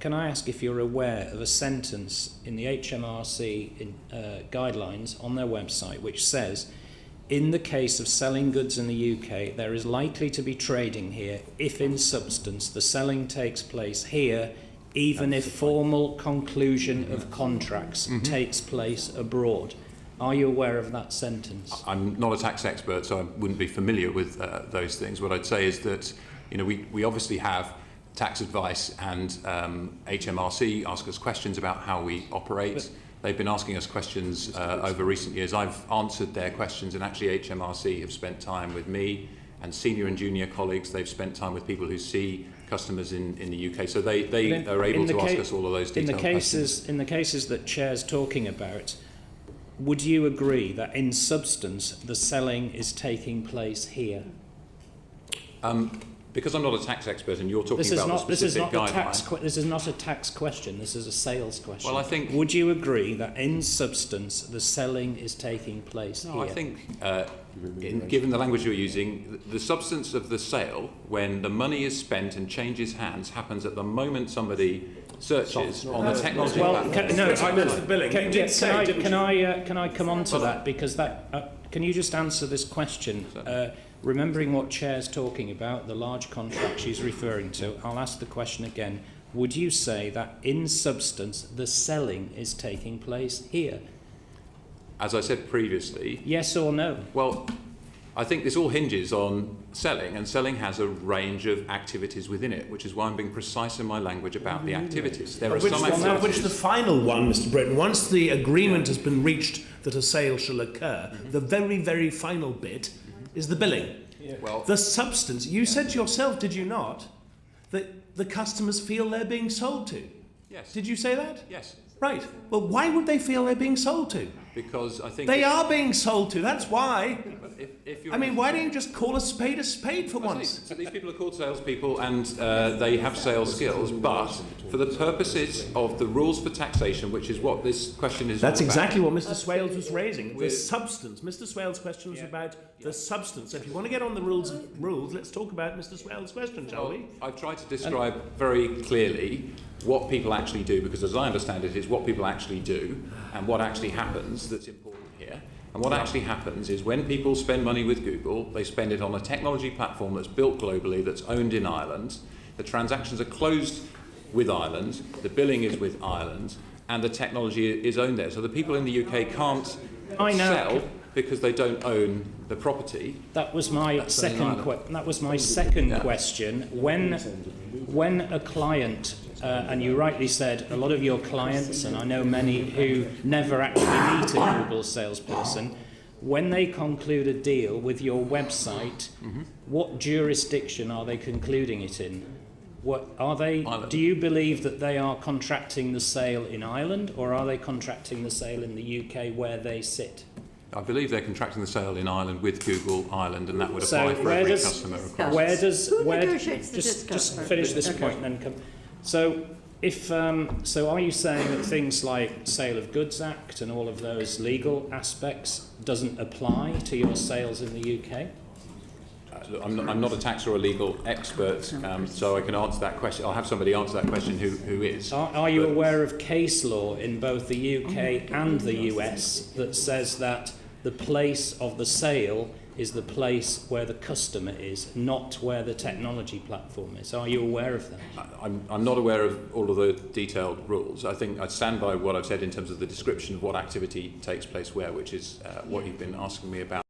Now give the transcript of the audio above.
can I ask if you're aware of a sentence in the HMRC guidelines on their website which says, in the case of selling goods in the UK, there is likely to be trading here if in substance the selling takes place here, even if formal conclusion of contracts takes place abroad. Are you aware of that sentence? I'm not a tax expert, so I wouldn't be familiar with those things. What I'd say is that we obviously have tax advice, and HMRC ask us questions about how we operate. They've been asking us questions over recent years. I've answered their questions, and actually HMRC have spent time with me and senior and junior colleagues. They've spent time with people who see customers in the UK, so they are able to ask us all of those detailed questions. In the cases that Chair's talking about, would you agree that in substance the selling is taking place here? Because I'm not a tax expert and you're talking about the specific guideline. This is not a tax question, this is a sales question. Well, I think... Would you agree that in substance the selling is taking place here? I think, given the language you're using, the substance of the sale, when the money is spent and changes hands, happens at the moment somebody searches on the technology platform. Can I come on to that? Because can you just answer this question? Remembering what Chair's talking about, the large contract she's referring to, I'll ask the question again. Would you say that in substance the selling is taking place here? As I said previously... Yes or no? Well, I think this all hinges on selling, and selling has a range of activities within it, which is why I'm being precise in my language about the activities. There are some activities... Which the final one, Mr. Britton, once the agreement has been reached that a sale shall occur, the very, very final bit is the billing. Well, the substance, you said yourself, did you not, that the customers feel they're being sold to? Yes. Did you say that? Yes. Right. Well, why would they feel they're being sold to? Because I think... They are being sold to, that's why. If I mean, why don't you just call a spade for once? So these people are called salespeople, and they have sales skills, but for the purposes of the rules for taxation, which is what this question is That's all about, exactly what Mr. Swales was raising, the substance. Mr. Swales' question was about the substance. So if you want to get on the rules, let's talk about Mr. Swales' question, shall we? I've tried to describe very clearly what people actually do, because as I understand it, it's what people actually do and what actually happens that's important here. And what actually happens is when people spend money with Google, they spend it on a technology platform that's built globally, that's owned in Ireland. The transactions are closed with Ireland, the billing is with Ireland, and the technology is owned there. So the people in the UK can't sell because they don't own the property. That was my second question. When a client, and you rightly said, a lot of your clients, and I know many who never actually meet a Google salesperson, when they conclude a deal with your website, what jurisdiction are they concluding it in? What are they? Ireland. Do you believe that they are contracting the sale in Ireland, or are they contracting the sale in the UK where they sit? I believe they're contracting the sale in Ireland with Google Ireland, and that would apply for every customer across. Just finish this point and then come. So, so are you saying that things like Sale of Goods Act and all of those legal aspects doesn't apply to your sales in the UK? I'm not a tax or a legal expert, so I can answer that question. I'll have somebody answer that question who is. Are you aware of case law in both the UK and the US that says that the place of the sale is the place where the customer is, not where the technology platform is? Are you aware of that? I'm not aware of all of the detailed rules. I think I stand by what I've said in terms of the description of what activity takes place where, which is what you've been asking me about.